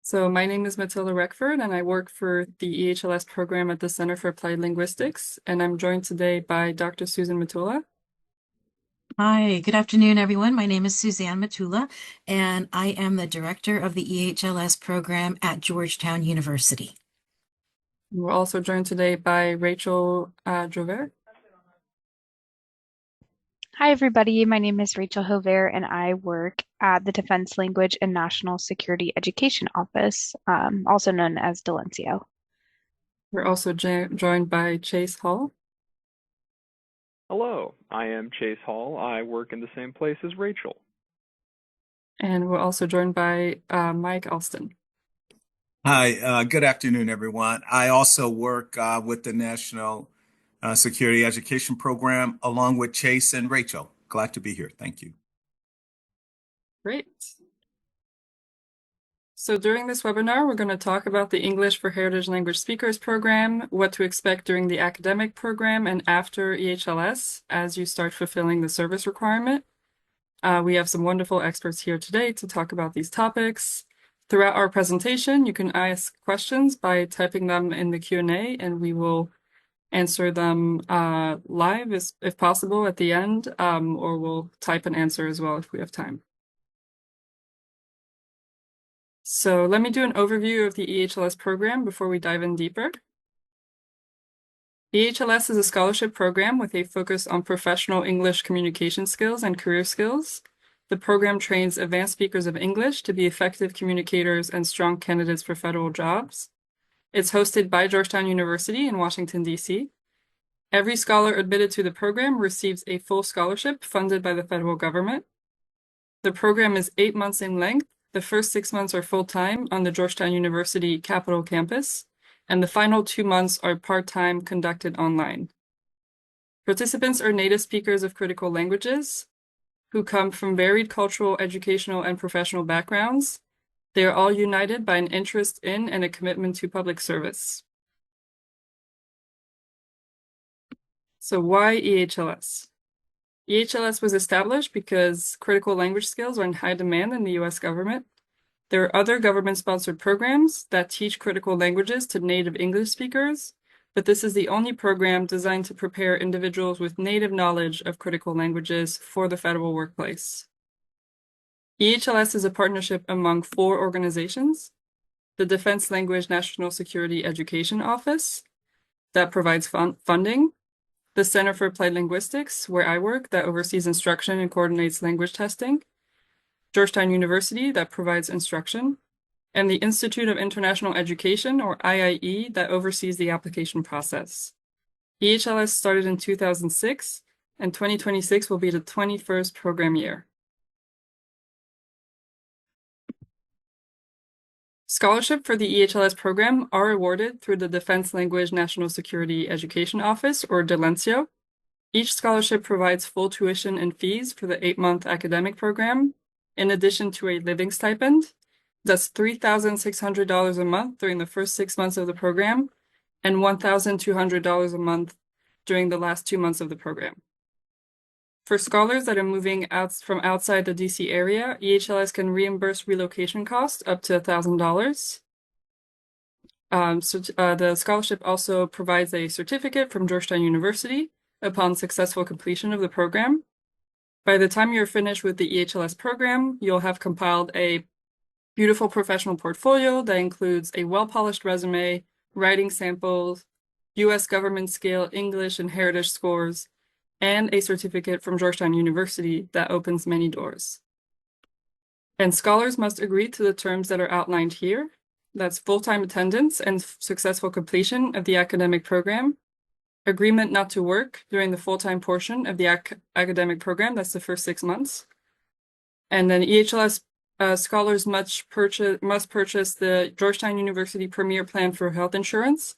So my name is Matilda Reckford, and I work for the EHLS program at the Center for Applied Linguistics, and I'm joined today by Dr. Susan Matula. Hi, good afternoon, everyone. My name is Suzanne Matula, and I am the director of the EHLS program at Georgetown University. We're also joined today by Rachel Jover. Hi, everybody. My name is Rachel Hover, and I work at the Defense Language and National Security Education Office, also known as Delencio. We're also joined by Chase Hall. Hello, I am Chase Hall. I work in the same place as Rachel. And we're also joined by Mike Alston. Hi, good afternoon, everyone. I also work with the National Security Education Program along with Chase and Rachel. Glad to be here. Thank you. Great. So during this webinar, we're going to talk about the English for Heritage Language Speakers program, what to expect during the academic program and after EHLS as you start fulfilling the service requirement. We have some wonderful experts here today to talk about these topics. Throughout our presentation, you can ask questions by typing them in the Q&A, and we will answer them live if possible at the end, or we'll type an answer as well if we have time. So let me do an overview of the EHLS program before we dive in deeper. EHLS is a scholarship program with a focus on professional English communication skills and career skills. The program trains advanced speakers of English to be effective communicators and strong candidates for federal jobs. It's hosted by Georgetown University in Washington, D.C. Every scholar admitted to the program receives a full scholarship funded by the federal government. The program is 8 months in length. The first 6 months are full-time on the Georgetown University Capitol campus, and the final 2 months are part-time conducted online. Participants are native speakers of critical languages who come from varied cultural, educational, and professional backgrounds. They are all united by an interest in and a commitment to public service. So why EHLS? EHLS was established because critical language skills are in high demand in the US government. There are other government-sponsored programs that teach critical languages to native English speakers, but this is the only program designed to prepare individuals with native knowledge of critical languages for the federal workplace. EHLS is a partnership among 4 organizations: the Defense Language National Security Education Office that provides funding, the Center for Applied Linguistics, where I work, that oversees instruction and coordinates language testing, Georgetown University, that provides instruction, and the Institute of International Education, or IIE, that oversees the application process. EHLS started in 2006, and 2026 will be the 21st program year. Scholarship for the EHLS program are awarded through the Defense Language National Security Education Office, or DELENCIO. Each scholarship provides full tuition and fees for the 8-month academic program, in addition to a living stipend. That's $3,600 a month during the first 6 months of the program, and $1,200 a month during the last 2 months of the program. For scholars that are moving from outside the DC area, EHLS can reimburse relocation costs up to $1,000. The scholarship also provides a certificate from Georgetown University upon successful completion of the program. By the time you're finished with the EHLS program, you'll have compiled a beautiful professional portfolio that includes a well-polished resume, writing samples, US government scale English and heritage scores, and a certificate from Georgetown University that opens many doors. And scholars must agree to the terms that are outlined here. That's full-time attendance and successful completion of the academic program, agreement not to work during the full-time portion of the academic program, that's the first 6 months. And then EHLS scholars must purchase the Georgetown University Premier Plan for Health Insurance.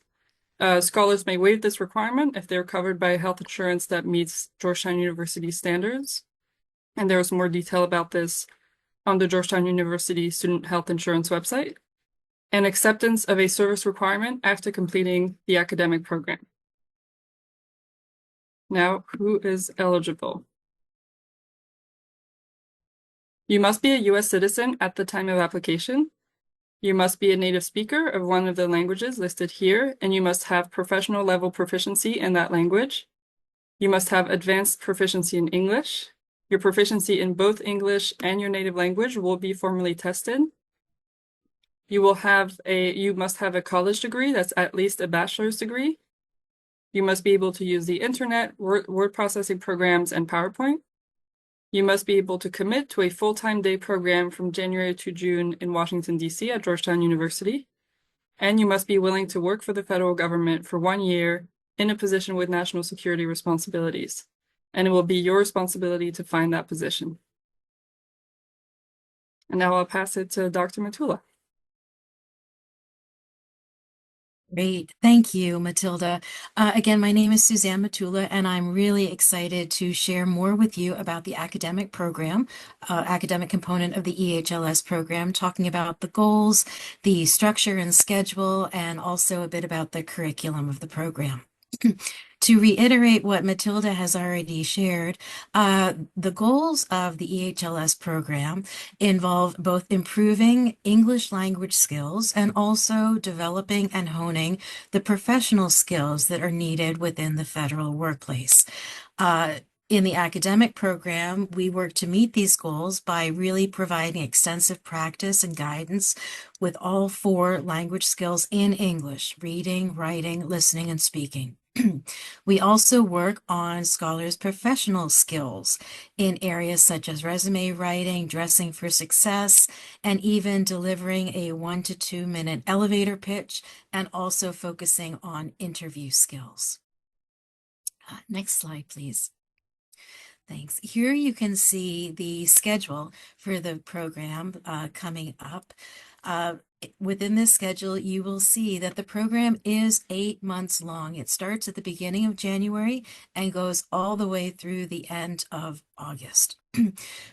Scholars may waive this requirement if they're covered by health insurance that meets Georgetown University standards. And there's more detail about this on the Georgetown University Student Health Insurance website. And acceptance of a service requirement after completing the academic program. Now, who is eligible? You must be a US citizen at the time of application. You must be a native speaker of one of the languages listed here, and you must have professional level proficiency in that language. You must have advanced proficiency in English. Your proficiency in both English and your native language will be formally tested. You must have a college degree that's at least a bachelor's degree. You must be able to use the internet, word processing programs, and PowerPoint. You must be able to commit to a full-time day program from January to June in Washington, D.C. at Georgetown University. And you must be willing to work for the federal government for 1 year in a position with national security responsibilities. And it will be your responsibility to find that position. And now I'll pass it to Dr. Matula. Great. Thank you, Matilda. Again, my name is Suzanne Matula, and I'm really excited to share more with you about the academic program, academic component of the EHLS program, talking about the goals, the structure and schedule, and also a bit about the curriculum of the program. To reiterate what Matilda has already shared, the goals of the EHLS program involve both improving English language skills and also developing and honing the professional skills that are needed within the federal workplace. In the academic program, we work to meet these goals by really providing extensive practice and guidance with all 4 language skills in English: reading, writing, listening, and speaking. We also work on scholars' professional skills in areas such as resume writing, dressing for success, and even delivering a 1 to 2 minute elevator pitch, and also focusing on interview skills. Next slide, please. Thanks. Here you can see the schedule for the program coming up. Within this schedule, you will see that the program is 8 months long. It starts at the beginning of January and goes all the way through the end of August.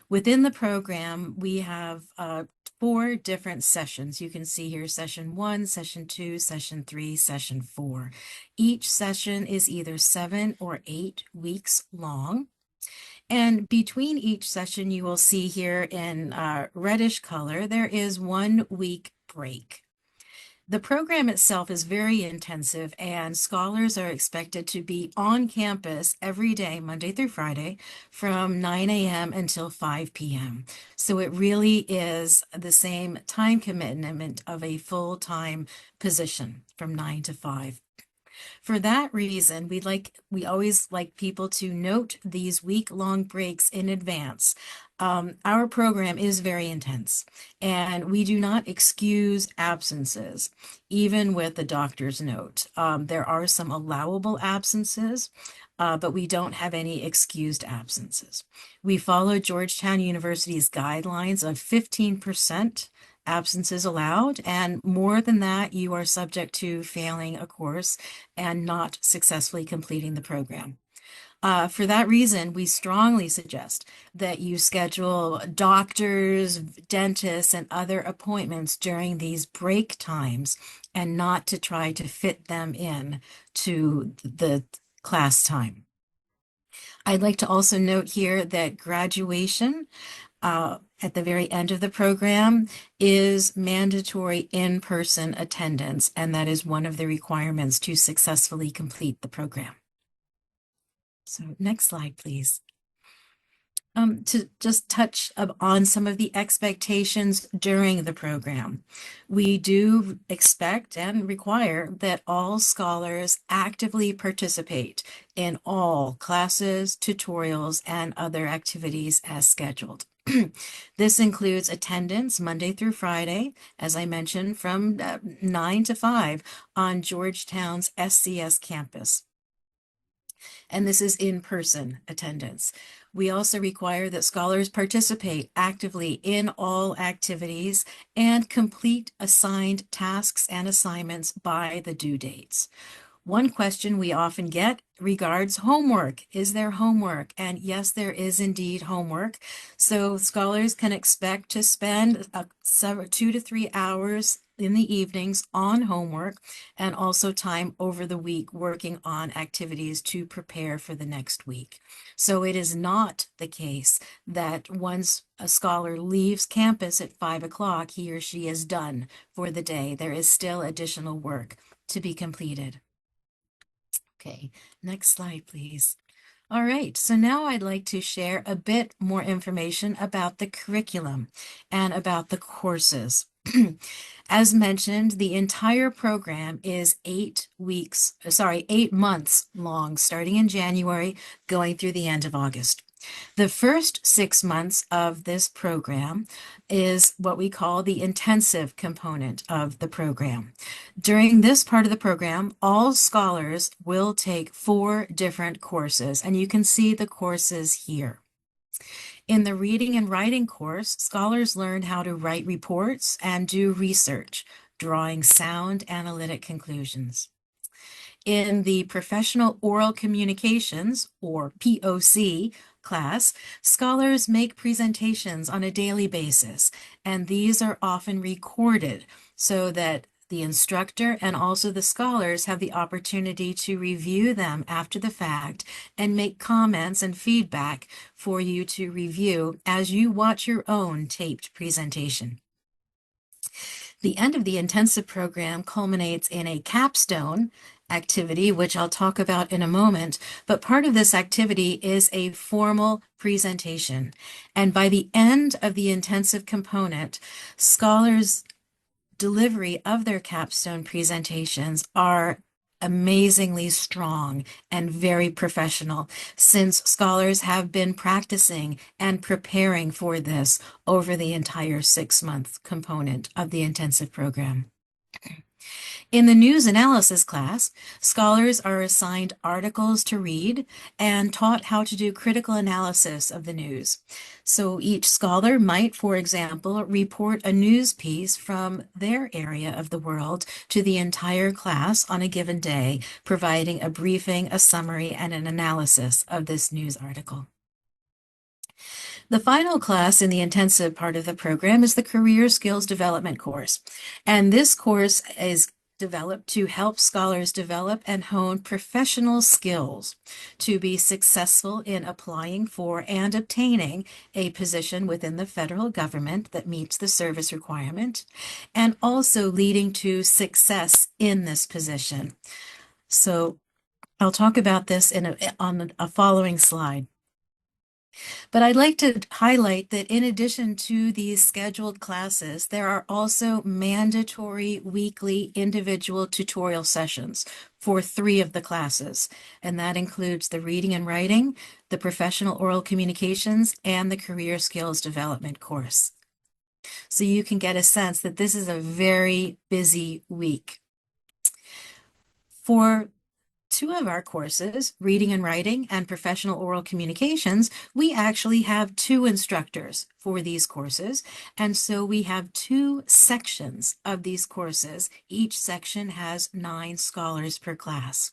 Within the program, we have 4 different sessions. You can see here session 1, session 2, session 3, session 4. Each session is either 7 or 8 weeks long. And between each session, you will see here in reddish color, there is 1 week break. The program itself is very intensive, and scholars are expected to be on campus every day, Monday through Friday, from 9 a.m. until 5 p.m. So it really is the same time commitment of a full-time position from 9 to 5. For that reason, we always like people to note these week-long breaks in advance. Our program is very intense, and we do not excuse absences, even with the doctor's note. There are some allowable absences, but we don't have any excused absences. We follow Georgetown University's guidelines of 15% absences allowed, and more than that, you are subject to failing a course and not successfully completing the program. For that reason, we strongly suggest that you schedule doctors, dentists, and other appointments during these break times and not to try to fit them in to the class time. I'd like to also note here that graduation at the very end of the program is mandatory in-person attendance, and that is one of the requirements to successfully complete the program. So next slide, please. To just touch on some of the expectations during the program. We do expect and require that all scholars actively participate in all classes, tutorials, and other activities as scheduled. This includes attendance Monday through Friday, as I mentioned, from 9 to 5 on Georgetown's SCS campus. And this is in-person attendance. We also require that scholars participate actively in all activities and complete assigned tasks and assignments by the due dates. One question we often get regards homework. Is there homework? And yes, there is indeed homework. So scholars can expect to spend 2 to 3 hours in the evenings on homework, and also time over the week working on activities to prepare for the next week. So it is not the case that once a scholar leaves campus at 5 o'clock, he or she is done for the day. There is still additional work to be completed. Okay, next slide, please. All right, so now I'd like to share a bit more information about the curriculum and about the courses. As mentioned, the entire program is 8 months long, starting in January, going through the end of August. The first 6 months of this program is what we call the intensive component of the program. During this part of the program, all scholars will take 4 different courses, and you can see the courses here. In the reading and writing course, scholars learn how to write reports and do research, drawing sound analytic conclusions. In the professional oral communications, or POC, class, scholars make presentations on a daily basis, and these are often recorded so that the instructor and also the scholars have the opportunity to review them after the fact and make comments and feedback for you to review as you watch your own taped presentation. The end of the intensive program culminates in a capstone activity, which I'll talk about in a moment, but part of this activity is a formal presentation. And by the end of the intensive component, scholars' delivery of their capstone presentations are amazingly strong and very professional, since scholars have been practicing and preparing for this over the entire 6-month component of the intensive program. In the news analysis class, scholars are assigned articles to read and taught how to do critical analysis of the news. So each scholar might, for example, report a news piece from their area of the world to the entire class on a given day, providing a briefing, a summary, and an analysis of this news article. The final class in the intensive part of the program is the Career Skills Development course. And this course is developed to help scholars develop and hone professional skills to be successful in applying for and obtaining a position within the federal government that meets the service requirement, and also leading to success in this position. So I'll talk about this on a following slide. But I'd like to highlight that in addition to these scheduled classes, there are also mandatory weekly individual tutorial sessions for 3 of the classes. And that includes the reading and writing, the professional oral communications, and the career skills development course. So you can get a sense that this is a very busy week. For 2 of our courses, reading and writing and professional oral communications, we actually have 2 instructors for these courses. And so we have 2 sections of these courses. Each section has 9 scholars per class.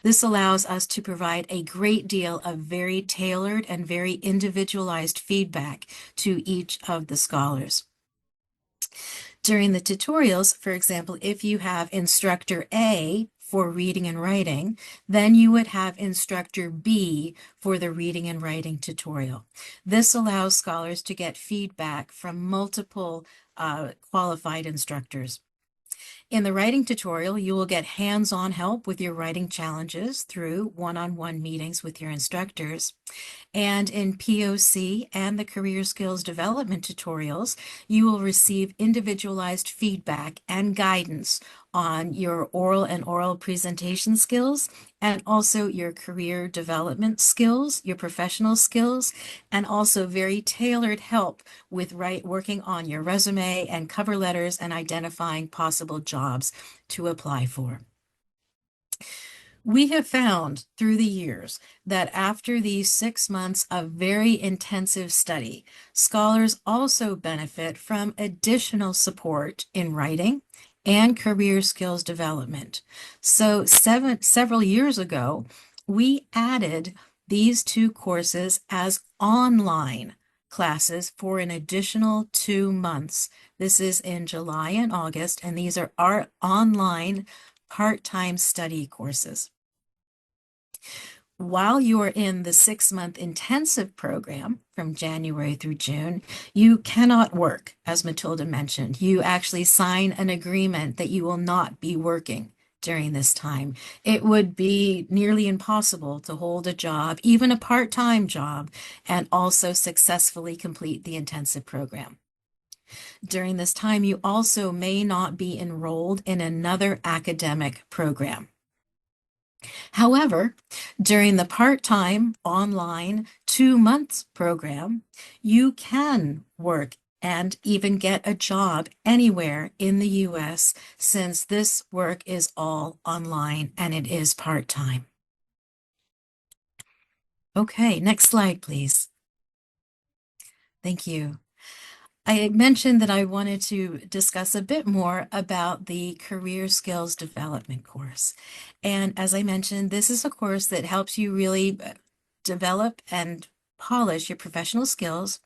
This allows us to provide a great deal of very tailored and very individualized feedback to each of the scholars. During the tutorials, for example, if you have instructor A for reading and writing, then you would have instructor B for the reading and writing tutorial. This allows scholars to get feedback from multiple qualified instructors. In the writing tutorial, you will get hands-on help with your writing challenges through one-on-one meetings with your instructors. And in POC and the career skills development tutorials, you will receive individualized feedback and guidance on your oral presentation skills, and also your career development skills, your professional skills, and also very tailored help with working on your resume and cover letters and identifying possible jobs to apply for. We have found through the years that after these 6 months of very intensive study, scholars also benefit from additional support in writing, and career skills development. So several years ago, we added these two courses as online classes for an additional 2 months. This is in July and August, and these are our online part-time study courses. While you are in the 6-month intensive program from January through June, you cannot work, as Matilda mentioned. You actually sign an agreement that you will not be working during this time. It would be nearly impossible to hold a job, even a part-time job, and also successfully complete the intensive program. During this time, you also may not be enrolled in another academic program. However, during the part-time online 2 months program, you can work and even get a job anywhere in the US, since this work is all online and it is part-time. Okay, next slide, please. Thank you. I mentioned that I wanted to discuss a bit more about the Career Skills Development course. And as I mentioned, this is a course that helps you really develop and polish your professional skills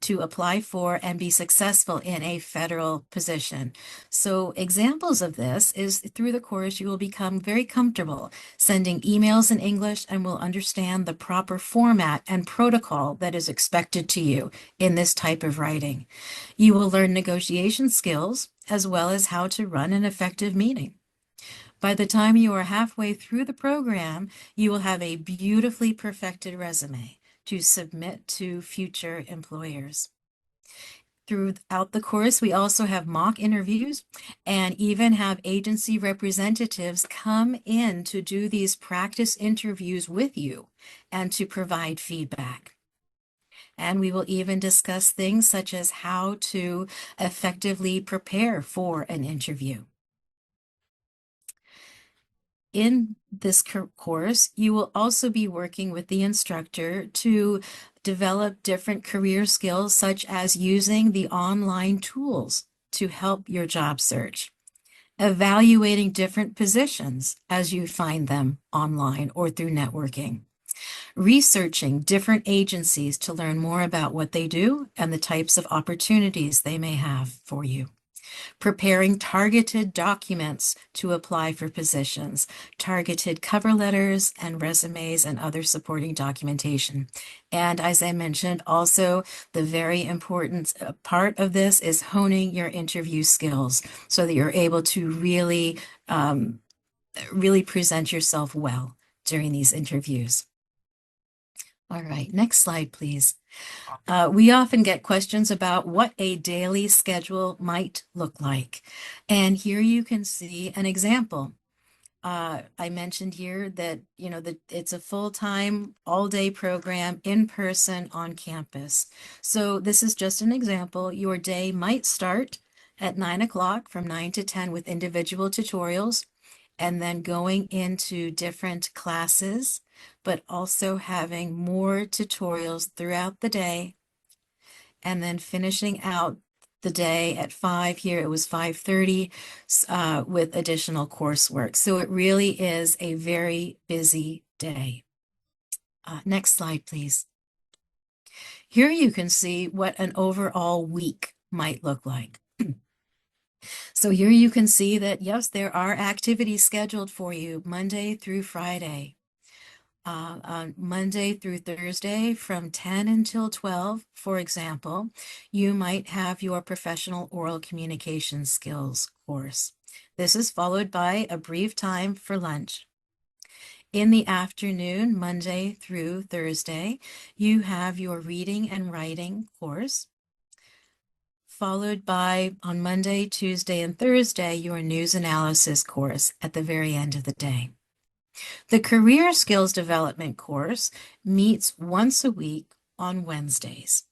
to apply for and be successful in a federal position. So examples of this is through the course, you will become very comfortable sending emails in English and will understand the proper format and protocol that is expected to you in this type of writing. You will learn negotiation skills as well as how to run an effective meeting. By the time you are halfway through the program, you will have a beautifully perfected resume to submit to future employers. Throughout the course, we also have mock interviews and even have agency representatives come in to do these practice interviews with you and to provide feedback. And we will even discuss things such as how to effectively prepare for an interview. In this course, you will also be working with the instructor to develop different career skills, such as using the online tools to help your job search, evaluating different positions as you find them online or through networking, researching different agencies to learn more about what they do and the types of opportunities they may have for you, preparing targeted documents to apply for positions, targeted cover letters and resumes and other supporting documentation. And as I mentioned, also the very important part of this is honing your interview skills so that you're able to really present yourself well during these interviews. All right, next slide, please. We often get questions about what a daily schedule might look like. And here you can see an example. I mentioned here that, that it's a full-time, all-day program in person on campus. So this is just an example. Your day might start at 9 o'clock from 9 to 10 with individual tutorials, and then going into different classes, but also having more tutorials throughout the day, and then finishing out the day at 5. Here it was 5:30 with additional coursework. So it really is a very busy day. Next slide, please. Here you can see what an overall week might look like. So here you can see that, yes, there are activities scheduled for you Monday through Friday. On Monday through Thursday from 10 until 12, for example, you might have your professional oral communication skills course. This is followed by a brief time for lunch. In the afternoon, Monday through Thursday, you have your reading and writing course, followed by, on Monday, Tuesday, and Thursday, your news analysis course at the very end of the day. The Career Skills Development course meets once a week on Wednesdays.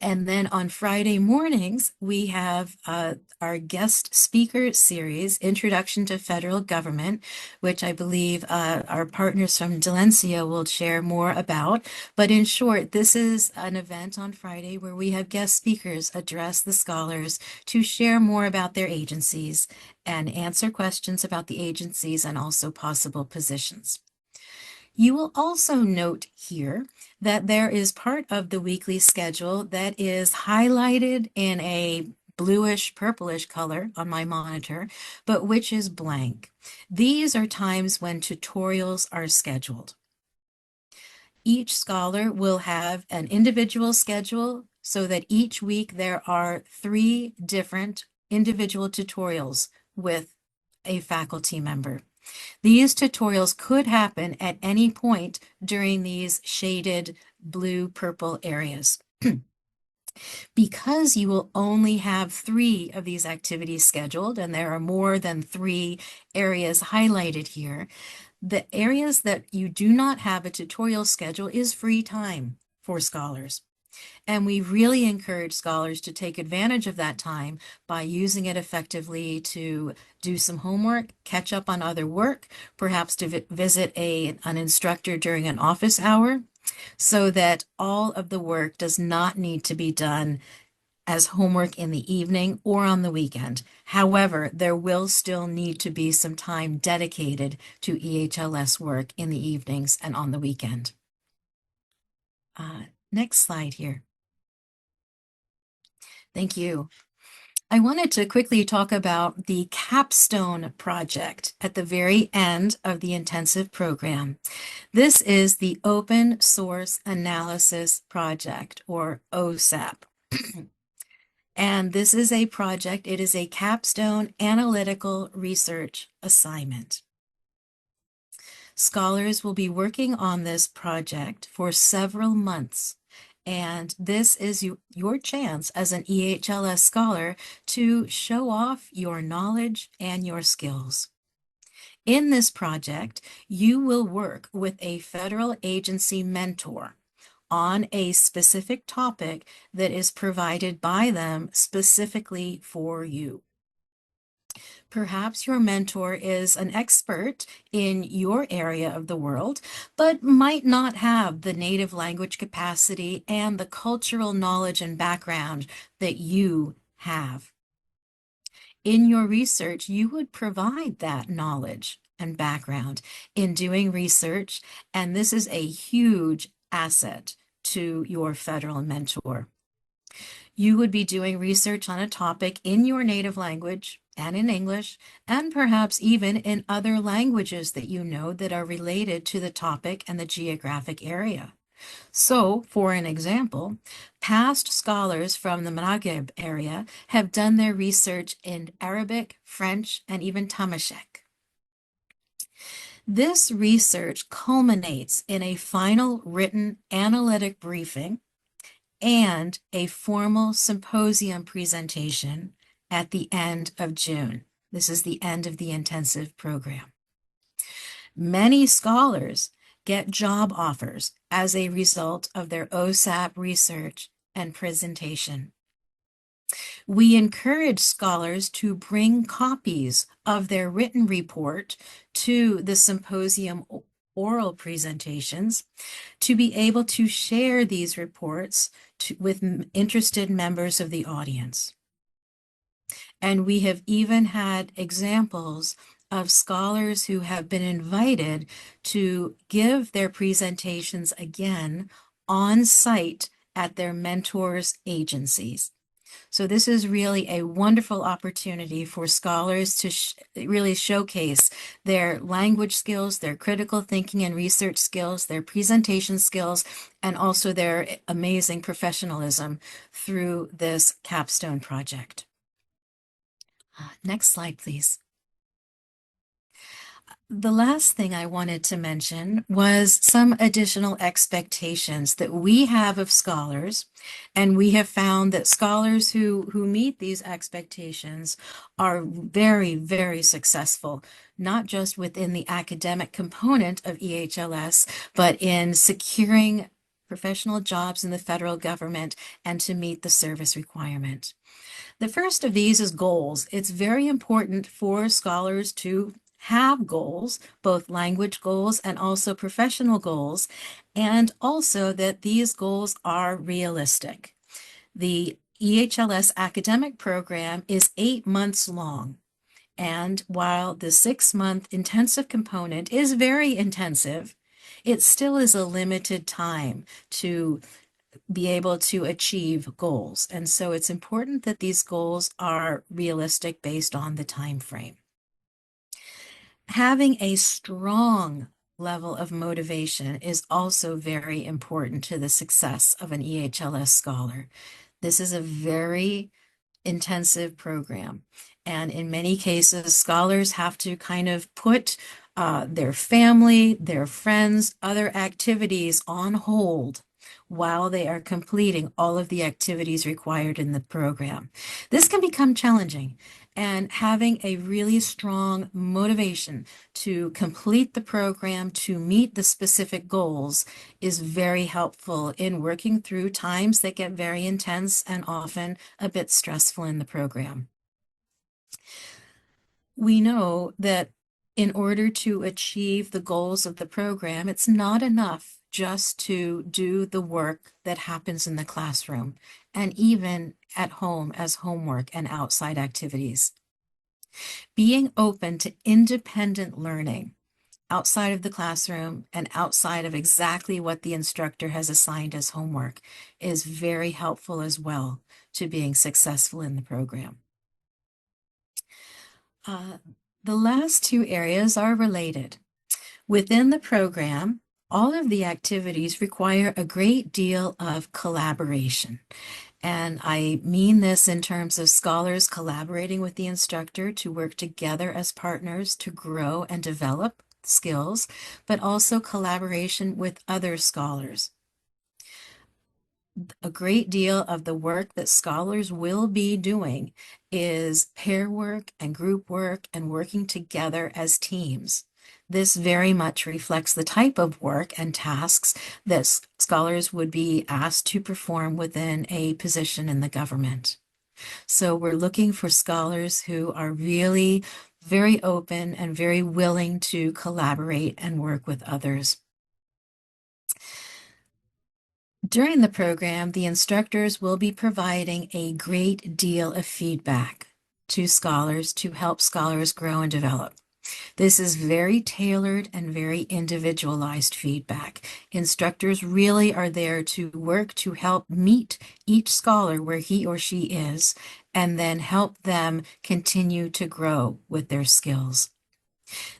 And then on Friday mornings, we have our guest speaker series, Introduction to Federal Government, which I believe our partners from Delencia will share more about. But in short, this is an event on Friday where we have guest speakers address the scholars to share more about their agencies and answer questions about the agencies and also possible positions. You will also note here that there is part of the weekly schedule that is highlighted in a bluish purplish color on my monitor, but which is blank. These are times when tutorials are scheduled. Each scholar will have an individual schedule so that each week there are 3 different individual tutorials with a faculty member. These tutorials could happen at any point during these shaded blue-purple areas. Because you will only have 3 of these activities scheduled, and there are more than 3 areas highlighted here, the areas that you do not have a tutorial schedule is free time for scholars. And we really encourage scholars to take advantage of that time by using it effectively to do some homework, catch up on other work, perhaps to visit an instructor during an office hour, so that all of the work does not need to be done as homework in the evening or on the weekend. However, there will still need to be some time dedicated to EHLS work in the evenings and on the weekend. Next slide here. Thank you. I wanted to quickly talk about the capstone project at the very end of the intensive program. This is the Open Source Analysis Project, or OSAP. And this is a project, it is a capstone analytical research assignment. Scholars will be working on this project for several months. And this is your chance as an EHLS scholar to show off your knowledge and your skills. In this project, you will work with a federal agency mentor on a specific topic that is provided by them specifically for you. Perhaps your mentor is an expert in your area of the world, but might not have the native language capacity and the cultural knowledge and background that you have. In your research, you would provide that knowledge and background in doing research, and this is a huge asset to your federal mentor. You would be doing research on a topic in your native language and in English, and perhaps even in other languages that you know that are related to the topic and the geographic area. So, for an example, past scholars from the Maghreb area have done their research in Arabic, French, and even Tamashek. This research culminates in a final written analytic briefing and a formal symposium presentation at the end of June. This is the end of the intensive program. Many scholars get job offers as a result of their OSAP research and presentation. We encourage scholars to bring copies of their written report to the symposium oral presentations to be able to share these reports with interested members of the audience. And we have even had examples of scholars who have been invited to give their presentations again on site at their mentors' agencies. So this is really a wonderful opportunity for scholars to really showcase their language skills, their critical thinking and research skills, their presentation skills, and also their amazing professionalism through this capstone project. Next slide, please. The last thing I wanted to mention was some additional expectations that we have of scholars, and we have found that scholars who meet these expectations are very, very successful, not just within the academic component of EHLS, but in securing professional jobs in the federal government and to meet the service requirement. The first of these is goals. It's very important for scholars to have goals, both language goals and also professional goals, and also that these goals are realistic. The EHLS academic program is 8 months long. And while the 6-month intensive component is very intensive, it still is a limited time to be able to achieve goals. And so it's important that these goals are realistic based on the time frame. Having a strong level of motivation is also very important to the success of an EHLS scholar. This is a very intensive program. And in many cases, scholars have to kind of put their family, their friends, other activities on hold while they are completing all of the activities required in the program. This can become challenging, and having a really strong motivation to complete the program, to meet the specific goals, is very helpful in working through times that get very intense and often a bit stressful in the program. We know that in order to achieve the goals of the program, it's not enough just to do the work that happens in the classroom and even at home as homework and outside activities. Being open to independent learning outside of the classroom and outside of exactly what the instructor has assigned as homework is very helpful as well to being successful in the program. The last two areas are related. Within the program, all of the activities require a great deal of collaboration. And I mean this in terms of scholars collaborating with the instructor to work together as partners to grow and develop skills, but also collaboration with other scholars. A great deal of the work that scholars will be doing is pair work and group work and working together as teams. This very much reflects the type of work and tasks that scholars would be asked to perform within a position in the government. So we're looking for scholars who are really very open and very willing to collaborate and work with others. During the program, the instructors will be providing a great deal of feedback to scholars to help scholars grow and develop. This is very tailored and very individualized feedback. Instructors really are there to work to help meet each scholar where he or she is, and then help them continue to grow with their skills.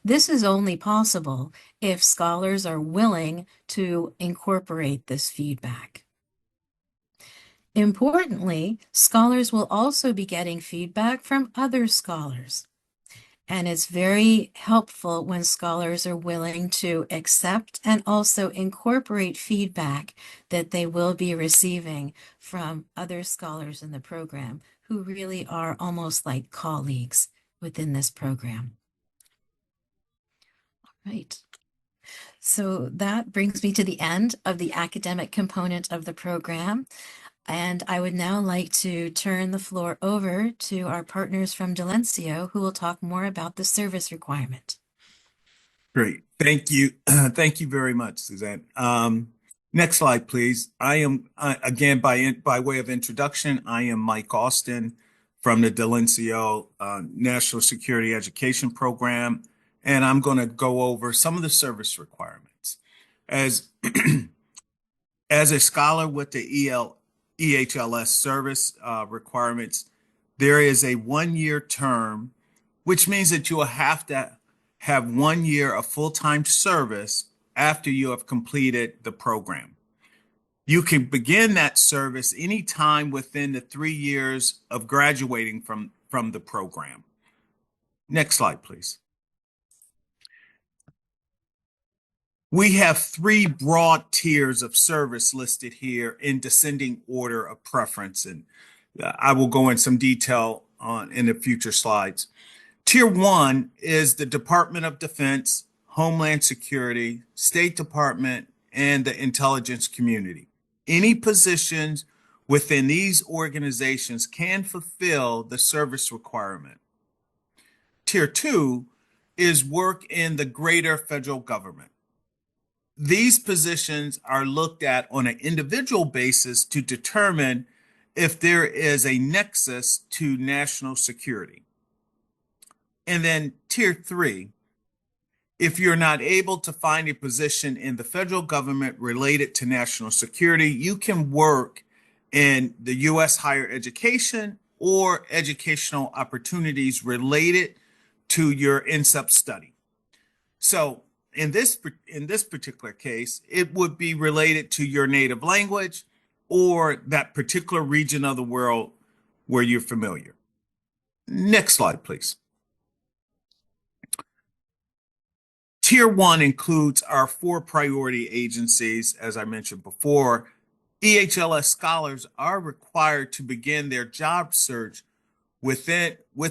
This is only possible if scholars are willing to incorporate this feedback. Importantly, scholars will also be getting feedback from other scholars. And it's very helpful when scholars are willing to accept and also incorporate feedback that they will be receiving from other scholars in the program who really are almost like colleagues within this program. Right. So that brings me to the end of the academic component of the program. And I would now like to turn the floor over to our partners from Delencia, who will talk more about the service requirement. Great. Thank you. Thank you very much, Suzanne. Next slide, please. I am, again, by way of introduction, I am Mike Austin from the Delencia National Security Education Program, and I'm going to go over some of the service requirements. As a scholar with the EHLS service requirements, there is a 1-year term, which means that you will have to have 1 year of full-time service after you have completed the program. You can begin that service anytime within the 3 years of graduating from the program. Next slide, please. We have 3 broad tiers of service listed here in descending order of preference, and I will go in some detail in the future slides. Tier 1 is the Department of Defense, Homeland Security, State Department, and the intelligence community. Any positions within these organizations can fulfill the service requirement. Tier 2 is work in the greater federal government. These positions are looked at on an individual basis to determine if there is a nexus to national security. And then Tier 3, if you're not able to find a position in the federal government related to national security, you can work in the U.S. higher education or educational opportunities related to your NCEP study. So in this particular case, it would be related to your native language or that particular region of the world where you're familiar. Next slide, please. Tier 1 includes our 4 priority agencies, as I mentioned before. EHLS scholars are required to begin their job search with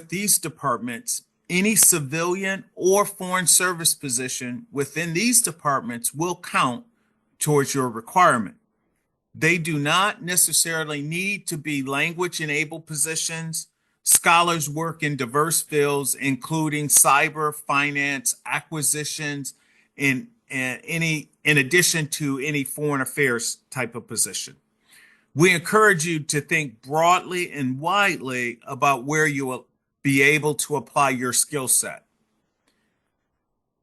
these departments. Any civilian or foreign service position within these departments will count towards your requirement. They do not necessarily need to be language-enabled positions. Scholars work in diverse fields, including cyber, finance, acquisitions, in addition to any foreign affairs type of position. We encourage you to think broadly and widely about where you will be able to apply your skill set.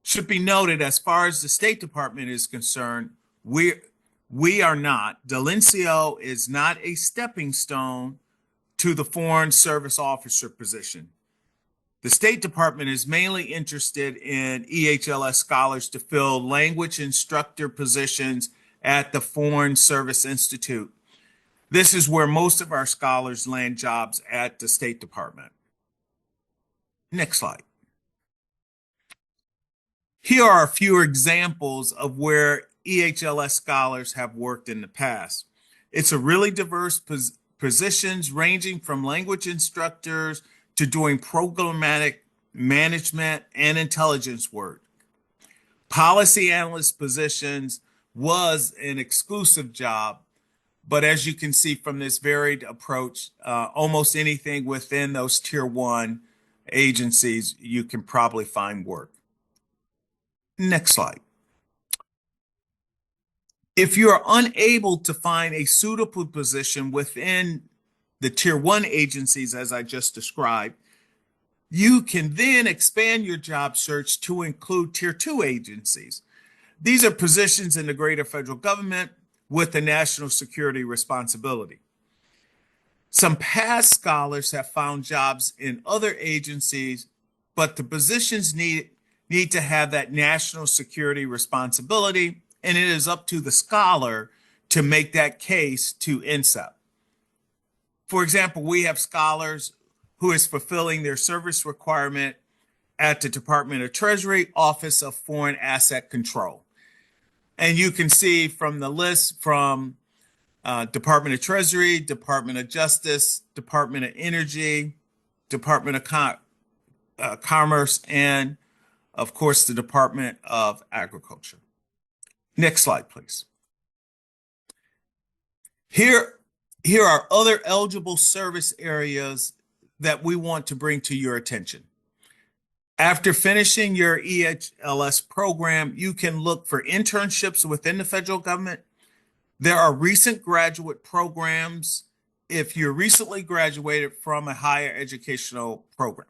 Should be noted, as far as the State Department is concerned, we are not, Delencio is not a stepping stone to the Foreign Service Officer position. The State Department is mainly interested in EHLS scholars to fill language instructor positions at the Foreign Service Institute. This is where most of our scholars land jobs at the State Department. Next slide. Here are a few examples of where EHLS scholars have worked in the past. It's a really diverse positions ranging from language instructors to doing programmatic management and intelligence work. Policy analyst positions was an exclusive job, but as you can see from this varied approach, almost anything within those Tier 1 agencies, you can probably find work. Next slide. If you are unable to find a suitable position within the Tier 1 agencies, as I just described, you can then expand your job search to include Tier 2 agencies. These are positions in the greater federal government with a national security responsibility. Some past scholars have found jobs in other agencies, but the positions need to have that national security responsibility, and it is up to the scholar to make that case to NCEP. For example, we have scholars who is fulfilling their service requirement at the Department of Treasury, Office of Foreign Asset Control. And you can see from the list from Department of Treasury, Department of Justice, Department of Energy, Department of Commerce, and of course, the Department of Agriculture. Next slide, please. Here are other eligible service areas that we want to bring to your attention. After finishing your EHLS program, you can look for internships within the federal government. There are recent graduate programs if you're recently graduated from a higher educational program.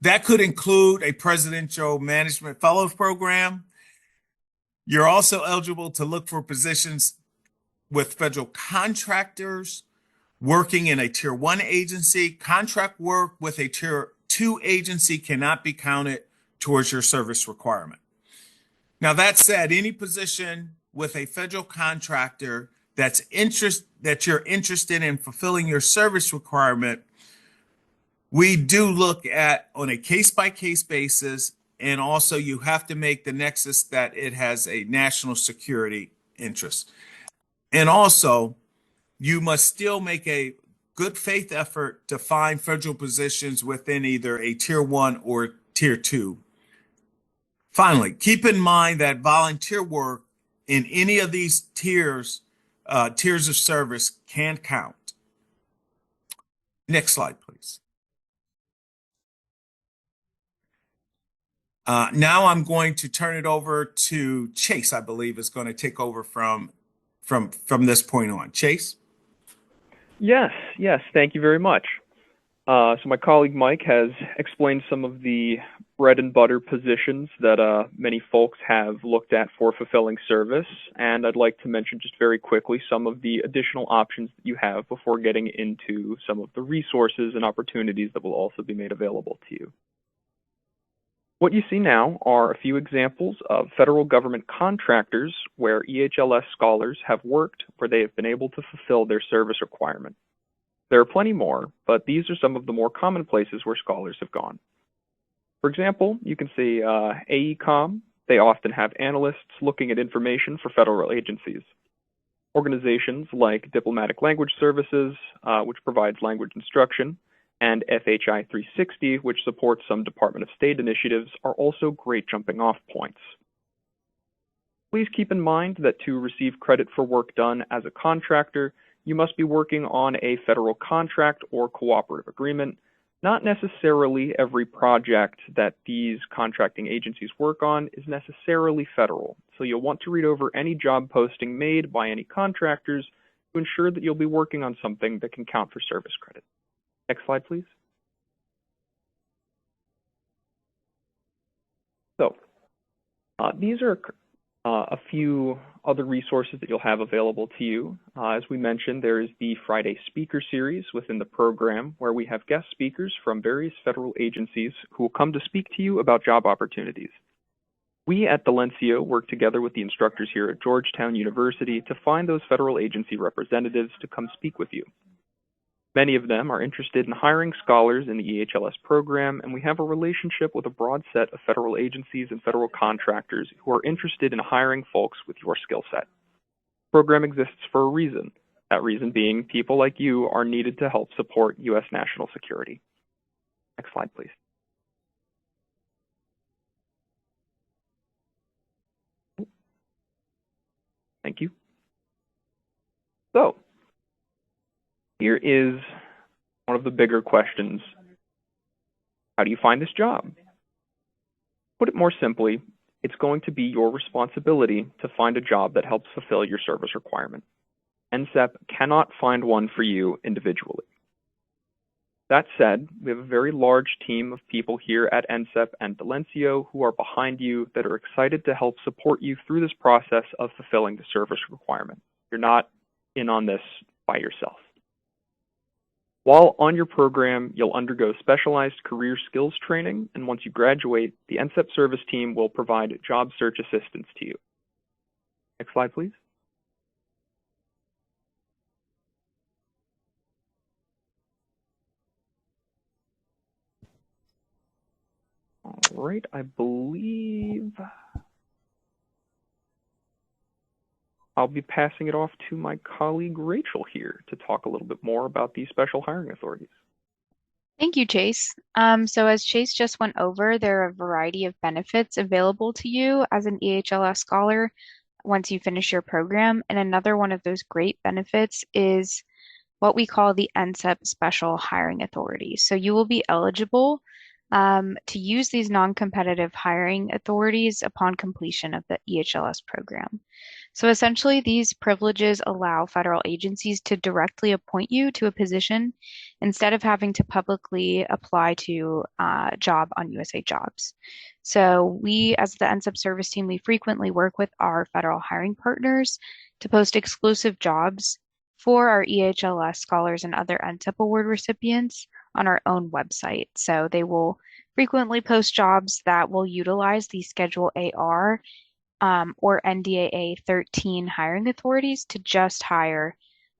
That could include a Presidential Management Fellows program. You're also eligible to look for positions with federal contractors, working in a Tier 1 agency. Contract work with a Tier 2 agency cannot be counted towards your service requirement. Now, that said, any position with a federal contractor that you're interested in fulfilling your service requirement, we do look at on a case-by-case basis, and also you have to make the nexus that it has a national security interest. And also, you must still make a good faith effort to find federal positions within either a Tier 1 or Tier 2. Finally, keep in mind that volunteer work in any of these tiers of service can count. Next slide, please. Now I'm going to turn it over to Chase, I believe is going to take over from this point on. Chase? Yes, thank you very much. So my colleague Mike has explained some of the bread and butter positions that many folks have looked at for fulfilling service, and I'd like to mention just very quickly some of the additional options that you have before getting into some of the resources and opportunities that will also be made available to you. What you see now are a few examples of federal government contractors where EHLS scholars have worked where they have been able to fulfill their service requirement. There are plenty more, but these are some of the more common places where scholars have gone. For example, you can see AECOM. They often have analysts looking at information for federal agencies. Organizations like Diplomatic Language Services, which provides language instruction, and FHI 360, which supports some Department of State initiatives, are also great jumping off points. Please keep in mind that to receive credit for work done as a contractor, you must be working on a federal contract or cooperative agreement. Not necessarily every project that these contracting agencies work on is necessarily federal, so you'll want to read over any job posting made by any contractors to ensure that you'll be working on something that can count for service credit. Next slide, please. So, these are a few other resources that you'll have available to you. As we mentioned, there is the Friday Speaker Series within the program where we have guest speakers from various federal agencies who will come to speak to you about job opportunities. We at Dalencia work together with the instructors here at Georgetown University to find those federal agency representatives to come speak with you. Many of them are interested in hiring scholars in the EHLS program, and we have a relationship with a broad set of federal agencies and federal contractors who are interested in hiring folks with your skill set. The program exists for a reason. That reason being people like you are needed to help support U.S. national security. Next slide, please. Thank you. So, here is one of the bigger questions. How do you find this job? Put it more simply, it's going to be your responsibility to find a job that helps fulfill your service requirement. NCEP cannot find one for you individually. That said, we have a very large team of people here at NCEP and Dalencia who are behind you that are excited to help support you through this process of fulfilling the service requirement. You're not in on this by yourself. While on your program, you'll undergo specialized career skills training, and once you graduate, the NCEP service team will provide job search assistance to you. Next slide, please. All right, I believe I'll be passing it off to my colleague Rachel here to talk a little bit more about these special hiring authorities. Thank you, Chase. So as Chase just went over, there are a variety of benefits available to you as an EHLS scholar once you finish your program. And another one of those great benefits is what we call the NCEP Special Hiring Authority. So you will be eligible to use these non-competitive hiring authorities upon completion of the EHLS program. So essentially, these privileges allow federal agencies to directly appoint you to a position instead of having to publicly apply to a job on USA Jobs. So we, as the NCEP service team, we frequently work with our federal hiring partners to post exclusive jobs for our EHLS scholars and other NCEP award recipients on our own website. So they will frequently post jobs that will utilize the Schedule AR or NDAA 13 hiring authorities to just hire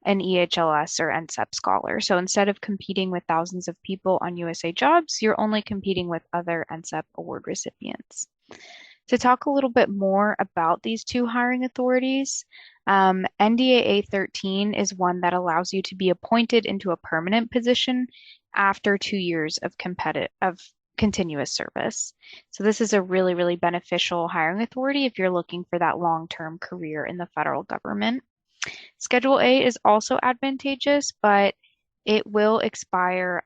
an EHLS or NCEP scholar. So instead of competing with thousands of people on USA Jobs, you're only competing with other NCEP award recipients. To talk a little bit more about these two hiring authorities, NDAA 13 is one that allows you to be appointed into a permanent position after 2 years of continuous service. So this is a really, really beneficial hiring authority if you're looking for that long-term career in the federal government. Schedule A is also advantageous, but it will expire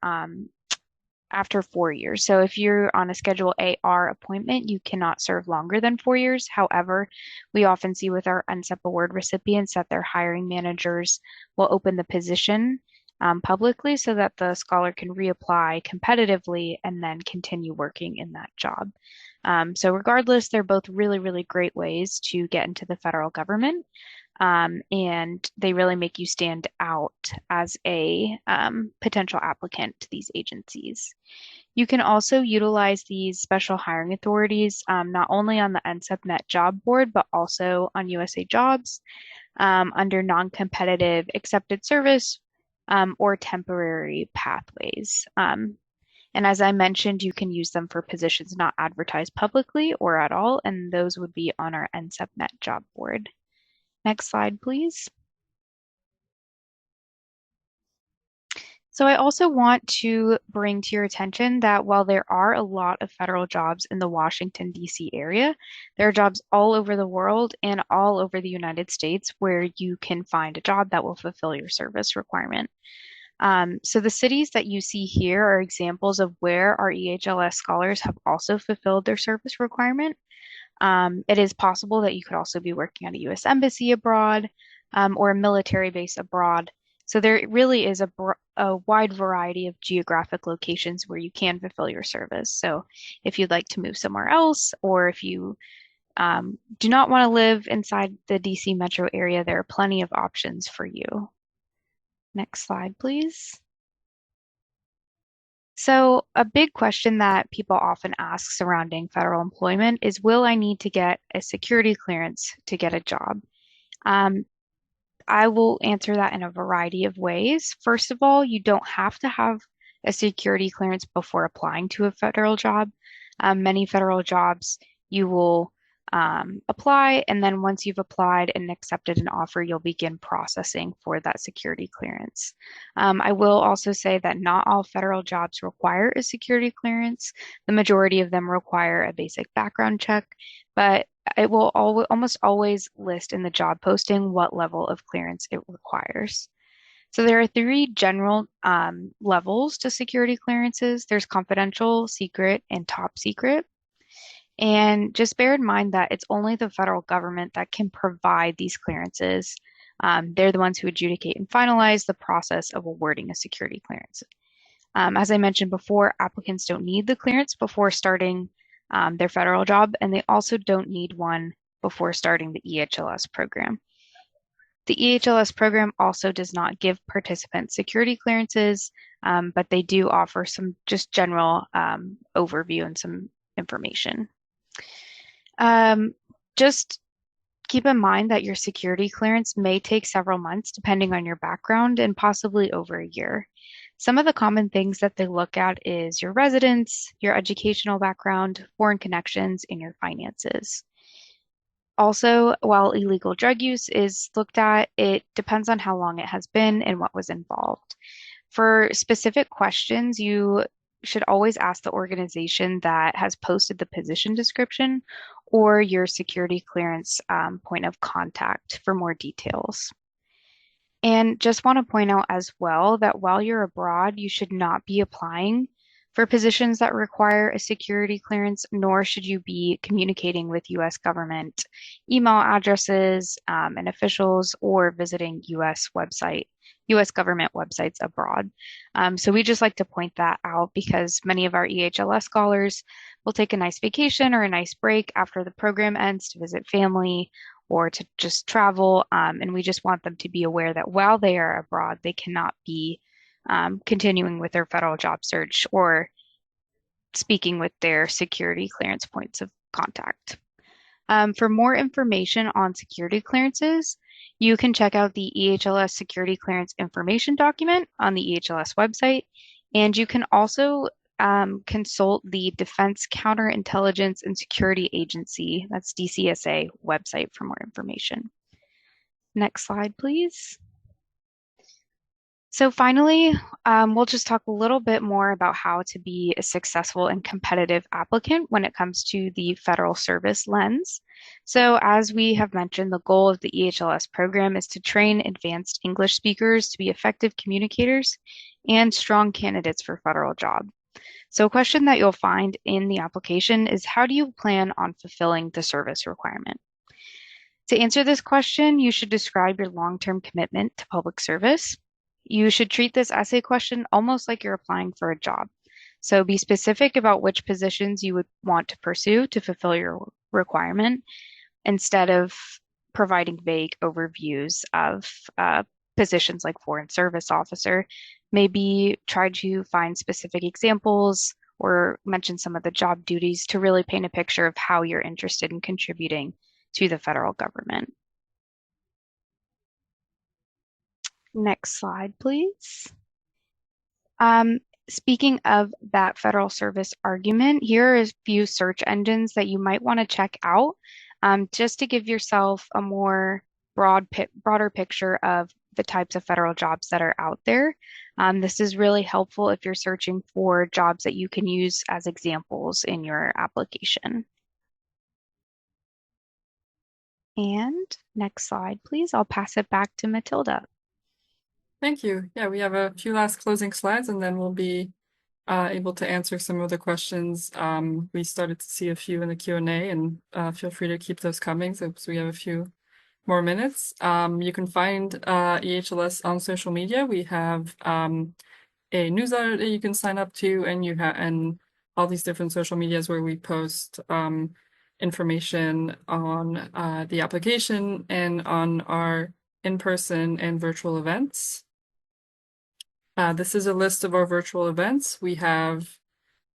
after 4 years. So if you're on a Schedule AR appointment, you cannot serve longer than 4 years. However, we often see with our NCEP award recipients that their hiring managers will open the position publicly so that the scholar can reapply competitively and then continue working in that job. So regardless, they're both really, really great ways to get into the federal government. And they really make you stand out as a potential applicant to these agencies. You can also utilize these special hiring authorities not only on the NCEP Net job board, but also on USA Jobs under non-competitive accepted service or temporary pathways. And as I mentioned, you can use them for positions not advertised publicly or at all, and those would be on our NCEP Net job board. Next slide, please. So I also want to bring to your attention that while there are a lot of federal jobs in the Washington, D.C. area, there are jobs all over the world and all over the United States where you can find a job that will fulfill your service requirement. So the cities that you see here are examples of where our EHLS scholars have also fulfilled their service requirement. It is possible that you could also be working at a U.S. embassy abroad or a military base abroad. So there really is a wide variety of geographic locations where you can fulfill your service. So if you'd like to move somewhere else, or if you do not want to live inside the DC metro area, there are plenty of options for you. Next slide, please. So a big question that people often ask surrounding federal employment is, will I need to get a security clearance to get a job? I will answer that in a variety of ways. First of all, you don't have to have a security clearance before applying to a federal job. Many federal jobs, you will apply, and then once you've applied and accepted an offer, you'll begin processing for that security clearance. I will also say that not all federal jobs require a security clearance. The majority of them require a basic background check, but it will almost always list in the job posting what level of clearance it requires. So there are 3 general levels to security clearances. There's confidential, secret, and top secret. And just bear in mind that it's only the federal government that can provide these clearances. They're the ones who adjudicate and finalize the process of awarding a security clearance. As I mentioned before, applicants don't need the clearance before starting their federal job, and they also don't need one before starting the EHLS program. The EHLS program also does not give participants security clearances, but they do offer some just general overview and some information. Just keep in mind that your security clearance may take several months depending on your background and possibly over a year. Some of the common things that they look at is your residence, your educational background, foreign connections, and your finances. Also, while illegal drug use is looked at, it depends on how long it has been and what was involved. For specific questions, you should always ask the organization that has posted the position description or your security clearance point of contact for more details. And just want to point out as well that while you're abroad, you should not be applying for positions that require a security clearance, nor should you be communicating with U.S. government email addresses and officials or visiting U.S. government websites abroad. So we just like to point that out because many of our EHLS scholars will take a nice vacation or a nice break after the program ends to visit family or to just travel. And we just want them to be aware that while they are abroad, they cannot be continuing with their federal job search or speaking with their security clearance points of contact. For more information on security clearances, you can check out the EHLS Security Clearance Information document on the EHLS website, and you can also consult the Defense Counterintelligence and Security Agency, that's DCSA, website for more information. Next slide, please. So finally, we'll just talk a little bit more about how to be a successful and competitive applicant when it comes to the federal service lens. So as we have mentioned, the goal of the EHLS program is to train advanced English speakers to be effective communicators and strong candidates for federal job. So a question that you'll find in the application is, how do you plan on fulfilling the service requirement? To answer this question, you should describe your long-term commitment to public service. You should treat this essay question almost like you're applying for a job. So be specific about which positions you would want to pursue to fulfill your requirement instead of providing vague overviews of positions like foreign service officer. Maybe try to find specific examples or mention some of the job duties to really paint a picture of how you're interested in contributing to the federal government. Next slide, please. Speaking of that federal service argument, here are a few search engines that you might want to check out just to give yourself a more broader picture of the types of federal jobs that are out there. This is really helpful if you're searching for jobs that you can use as examples in your application. And next slide, please. I'll pass it back to Matilda. Thank you. Yeah, we have a few last closing slides, and then we'll be able to answer some of the questions. We started to see a few in the Q&A, and feel free to keep those coming so we have a few more minutes. You can find EHLS on social media. We have a newsletter that you can sign up to, and all these different social medias where we post information on the application and on our in-person and virtual events. This is a list of our virtual events. We have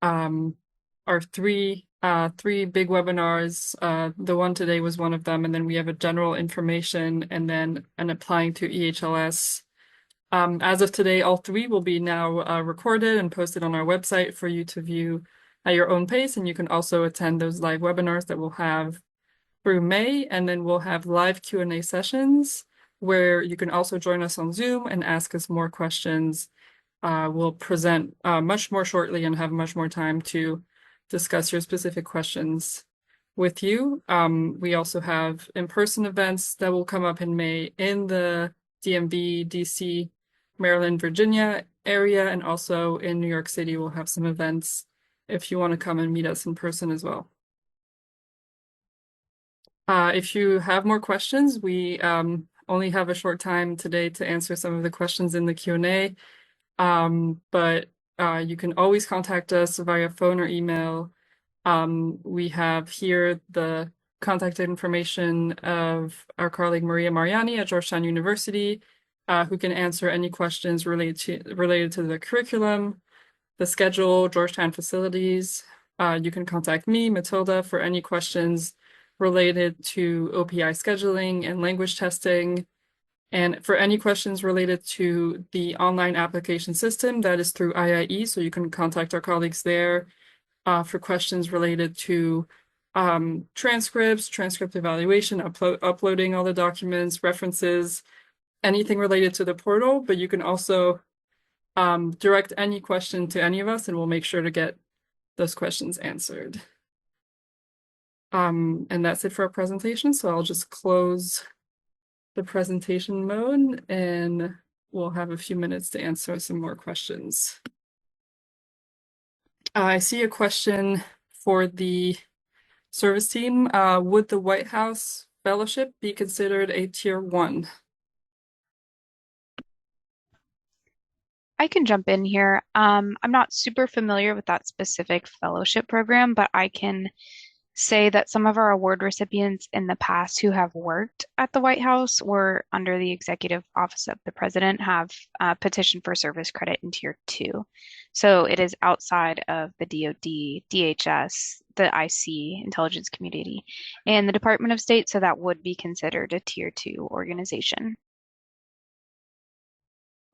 our three big webinars. The one today was one of them, and then we have a general information and then an applying to EHLS. As of today, all three will be now recorded and posted on our website for you to view at your own pace, and you can also attend those live webinars that we'll have through May, and then we'll have live Q&A sessions where you can also join us on Zoom and ask us more questions. We'll present much more shortly and have much more time to discuss your specific questions with you. We also have in-person events that will come up in May in the DMV, DC, Maryland, Virginia area, and also in New York City. We'll have some events if you want to come and meet us in person as well. If you have more questions, we only have a short time today to answer some of the questions in the Q&A, but you can always contact us via phone or email. We have here the contact information of our colleague Maria Mariani at Georgetown University, who can answer any questions related to the curriculum, the schedule, Georgetown facilities. You can contact me, Matilda, for any questions related to OPI scheduling and language testing. And for any questions related to the online application system, that is through IIE, so you can contact our colleagues there for questions related to transcripts, transcript evaluation, uploading all the documents, references, anything related to the portal. But you can also direct any question to any of us, and we'll make sure to get those questions answered. And that's it for our presentation. So I'll just close the presentation mode and we'll have a few minutes to answer some more questions. I see a question for the service team. Would the White House Fellowship be considered a Tier 1? I can jump in here. I'm not super familiar with that specific fellowship program, but I can say that some of our award recipients in the past who have worked at the White House or under the Executive Office of the President have petitioned for service credit in Tier 2. So it is outside of the DoD, DHS, the IC, intelligence community, and the Department of State, so that would be considered a Tier 2 organization.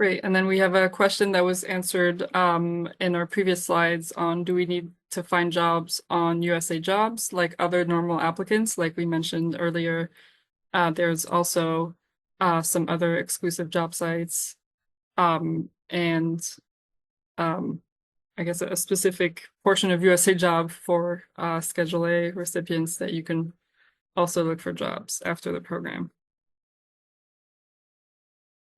Great. And then we have a question that was answered in our previous slides on, do we need to find jobs on USA Jobs like other normal applicants? Like we mentioned earlier, there's also some other exclusive job sites and I guess a specific portion of USA Job for Schedule A recipients that you can also look for jobs after the program.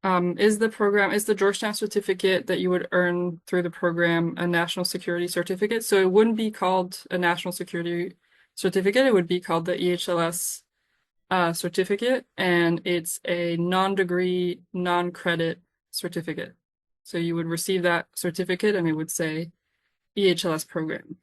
Is the Georgetown certificate that you would earn through the program a national security certificate? So it wouldn't be called a national security certificate. It would be called the EHLS certificate, and it's a non-degree, non-credit certificate. So you would receive that certificate and it would say EHLS program.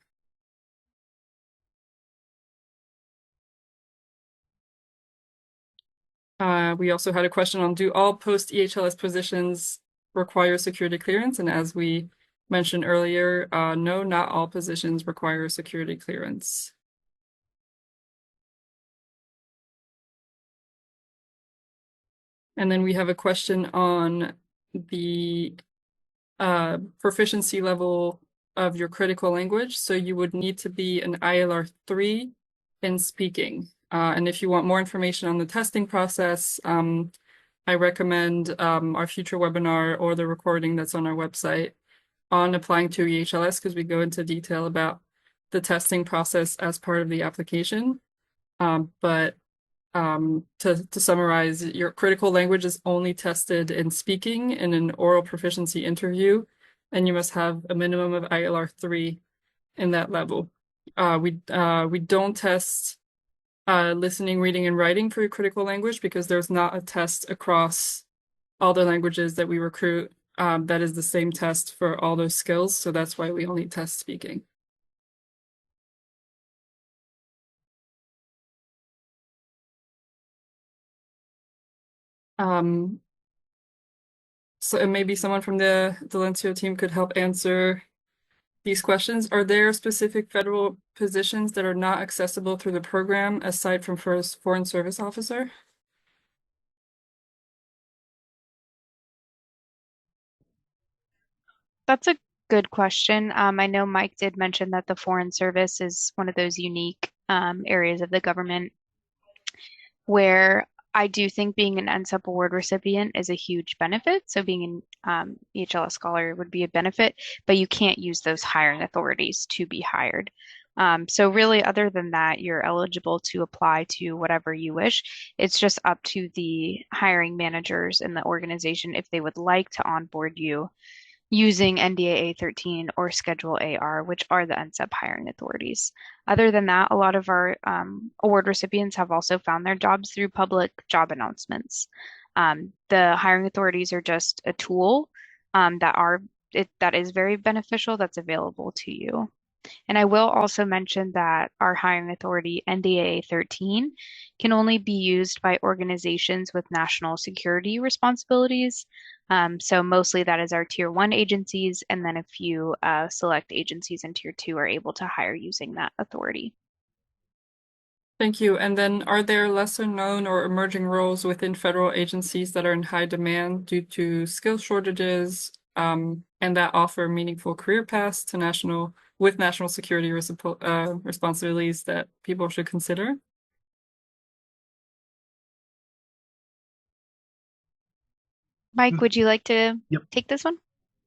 We also had a question on, do all post-EHLS positions require security clearance? And as we mentioned earlier, no, not all positions require security clearance. And then we have a question on the proficiency level of your critical language. So you would need to be an ILR 3 in speaking. And if you want more information on the testing process, I recommend our future webinar or the recording that's on our website on applying to EHLS, because we go into detail about the testing process as part of the application. But to summarize, your critical language is only tested in speaking in an oral proficiency interview, and you must have a minimum of ILR 3 in that level. We don't test listening, reading, and writing for your critical language because there's not a test across all the languages that we recruit that is the same test for all those skills. So that's why we only test speaking. So maybe someone from the Delencio team could help answer these questions. Are there specific federal positions that are not accessible through the program aside from first foreign service officer? That's a good question. I know Mike did mention that the Foreign Service is one of those unique areas of the government where I do think being an NSEP award recipient is a huge benefit. So being an EHLS scholar would be a benefit, but you can't use those hiring authorities to be hired. So really, other than that, you're eligible to apply to whatever you wish. It's just up to the hiring managers in the organization if they would like to onboard you using NDAA 13 or Schedule AR, which are the NSEP hiring authorities. Other than that, a lot of our award recipients have also found their jobs through public job announcements. The hiring authorities are just a tool that is very beneficial that's available to you. And I will also mention that our hiring authority, NDAA 13, can only be used by organizations with national security responsibilities. So mostly that is our tier 1 agencies, and then a few select agencies in tier 2 are able to hire using that authority. Thank you. And then are there lesser known or emerging roles within federal agencies that are in high demand due to skill shortages and that offer meaningful career paths to national security responsibilities that people should consider? Mike, would you like to take this one?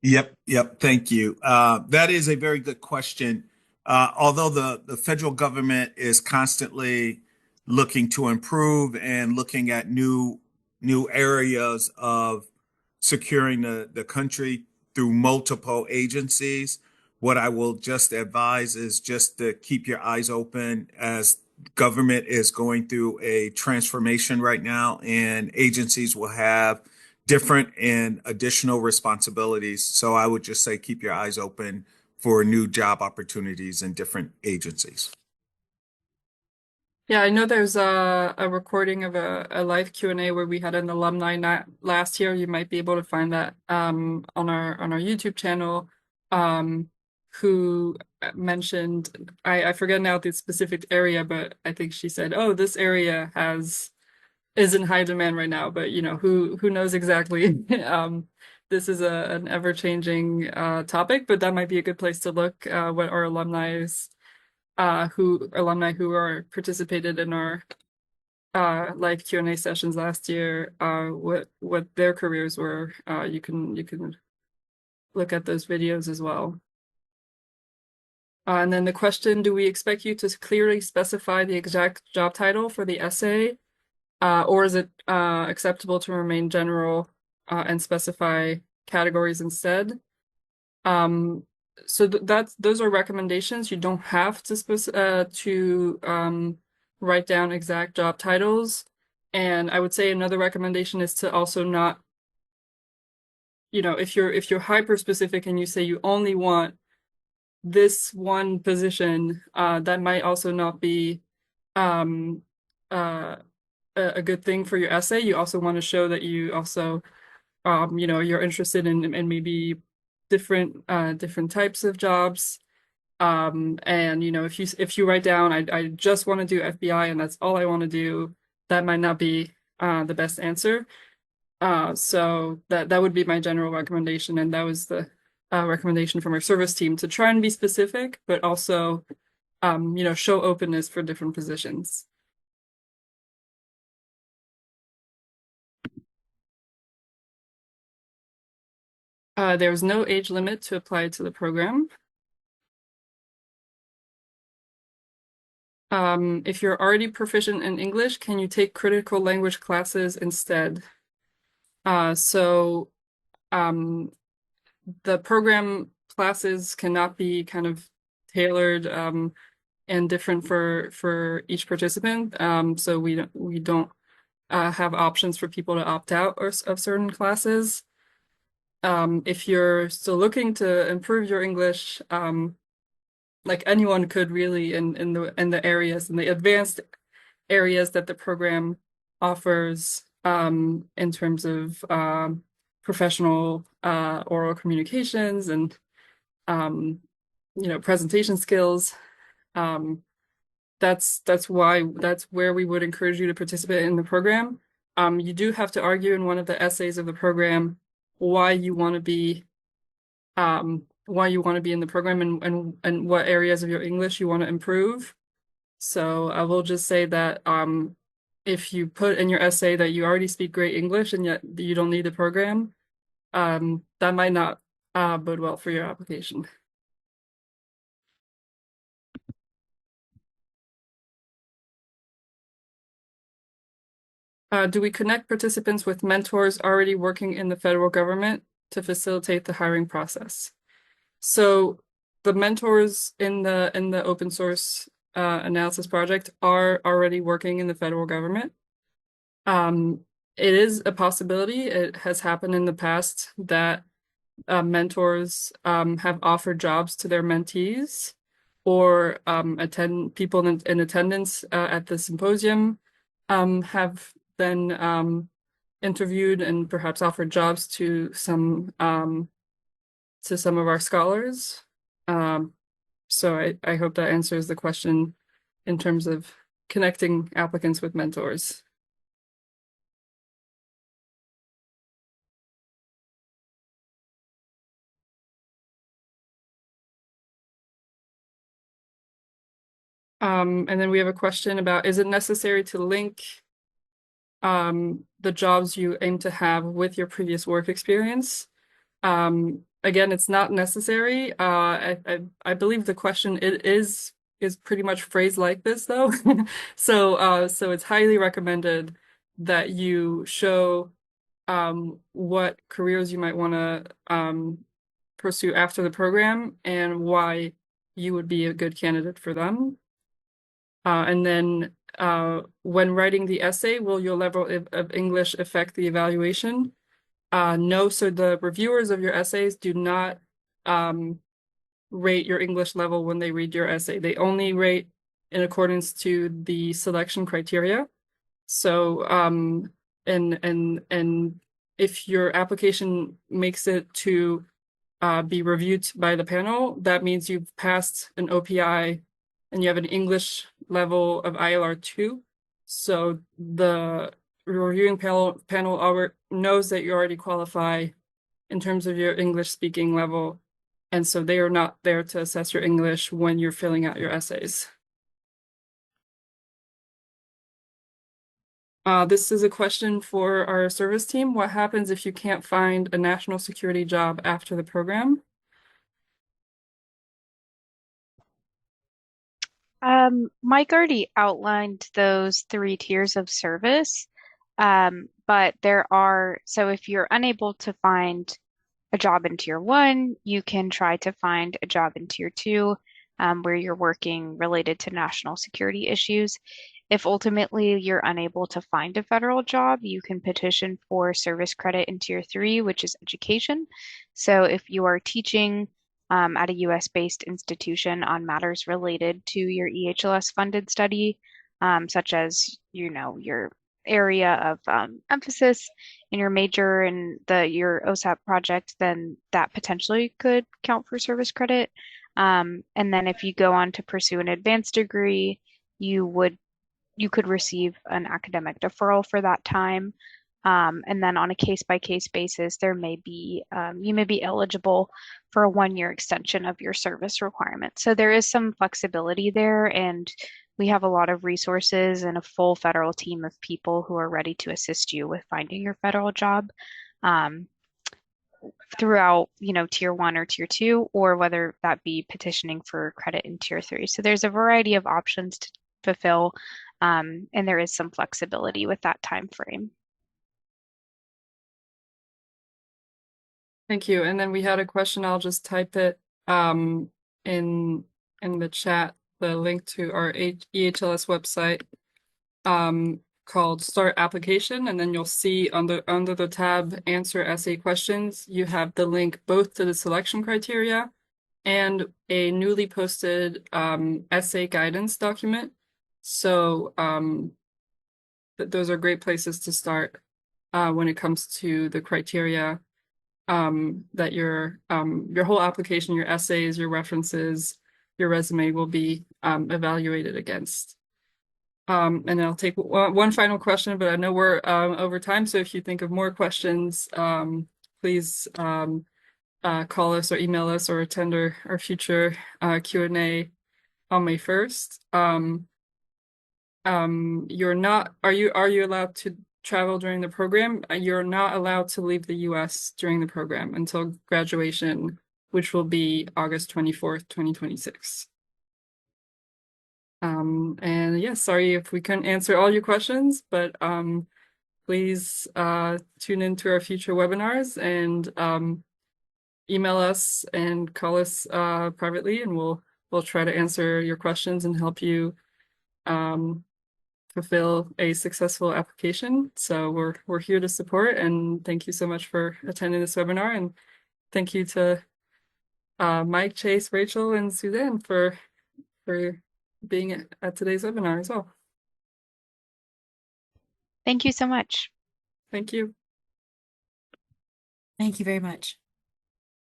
Yep. Thank you. That is a very good question. Although the federal government is constantly looking to improve and looking at new areas of securing the country through multiple agencies, what I will just advise is just to keep your eyes open as government is going through a transformation right now, and agencies will have different and additional responsibilities. So I would just say keep your eyes open for new job opportunities in different agencies. Yeah, I know there's a recording of a live Q&A where we had an alumni last year. You might be able to find that on our YouTube channel, who mentioned, I forget now the specific area, but I think she said, oh, this area is in high demand right now, but who knows exactly. This is an ever-changing topic, but that might be a good place to look what our alumni who are participated in our live Q&A sessions last year, what their careers were. You can look at those videos as well. And then the question, do we expect you to clearly specify the exact job title for the essay? Or is it acceptable to remain general and specify categories instead? So those are recommendations. You don't have to write down exact job titles. And I would say another recommendation is to also not, if you're hyper specific and you say you only want this one position, that might also not be um, a good thing for your essay. You also want to show that you also you're interested in maybe different types of jobs. And if you write down I just want to do FBI and that's all I want to do, that might not be the best answer. So that would be my general recommendation, and that was the recommendation from our service team, to try and be specific, but also show openness for different positions. There was no age limit to apply to the program. If you're already proficient in English, can you take critical language classes instead? So the program classes cannot be kind of tailored and different for each participant. So we don't have options for people to opt out of certain classes. If you're still looking to improve your English, like anyone could really in the areas, in the advanced areas that the program offers, in terms of professional oral communications and presentation skills. That's where we would encourage you to participate in the program. You do have to argue in one of the essays of the program why you want to be in the program, and what areas of your English you want to improve. So I will just say that if you put in your essay that you already speak great English and yet you don't need the program, that might not bode well for your application. Do we connect participants with mentors already working in the federal government to facilitate the hiring process? So the mentors in the open source analysis project are already working in the federal government. It is a possibility. It has happened in the past that mentors have offered jobs to their mentees, or people in attendance at the symposium have been interviewed and perhaps offered jobs to some of our scholars. So I hope that answers the question in terms of connecting applicants with mentors. And then we have a question about, is it necessary to link the jobs you aim to have with your previous work experience? Again, it's not necessary. I believe the question is pretty much phrased like this, though. So it's highly recommended that you show what careers you might want to pursue after the program and why you would be a good candidate for them. And then when writing the essay, will your level of English affect the evaluation? No, so the reviewers of your essays do not rate your English level when they read your essay. They only rate in accordance to the selection criteria. So and if your application makes it to be reviewed by the panel, that means you've passed an OPI and you have an English level of ILR 2. So the reviewing panel knows that you already qualify in terms of your English speaking level, and so they are not there to assess your English when you're filling out your essays. This is a question for our service team. What happens if you can't find a national security job after the program? Mike already outlined those 3 tiers of service, but so if you're unable to find a job in tier 1, you can try to find a job in tier 2, where you're working related to national security issues. If ultimately you're unable to find a federal job, you can petition for service credit in tier 3, which is education. So if you are teaching at a US-based institution on matters related to your EHLS funded study, such as, your area of emphasis in your major and your OSAP project, then that potentially could count for service credit. And then if you go on to pursue an advanced degree, you could receive an academic deferral for that time. And then on a case-by-case basis, you may be eligible for a 1-year extension of your service requirement. So there is some flexibility there, and we have a lot of resources and a full federal team of people who are ready to assist you with finding your federal job throughout, tier 1 or tier 2, or whether that be petitioning for credit in tier 3. So there's a variety of options to fulfill, and there is some flexibility with that time frame. Thank you. And then we had a question. I'll just type it in the chat, the link to our EHLS website called Start Application, and then you'll see under the tab Answer Essay Questions, you have the link both to the selection criteria and a newly posted essay guidance document. So those are great places to start when it comes to the criteria that your whole application, your essays, your references, your resume will be evaluated against. And I'll take one final question, but I know we're over time. So if you think of more questions, please call us or email us or attend our future Q&A on May 1st. Are you allowed to travel during the program? You're not allowed to leave the US during the program until graduation, which will be August 24th, 2026. And yeah, sorry if we couldn't answer all your questions, but please tune into our future webinars and email us and call us privately, and we'll try to answer your questions and help you fulfill a successful application. So we're here to support, and thank you so much for attending this webinar, and thank you to Mike, Chase, Rachel, and Suzanne for being at today's webinar as well. Thank you so much. Thank you. Thank you very much.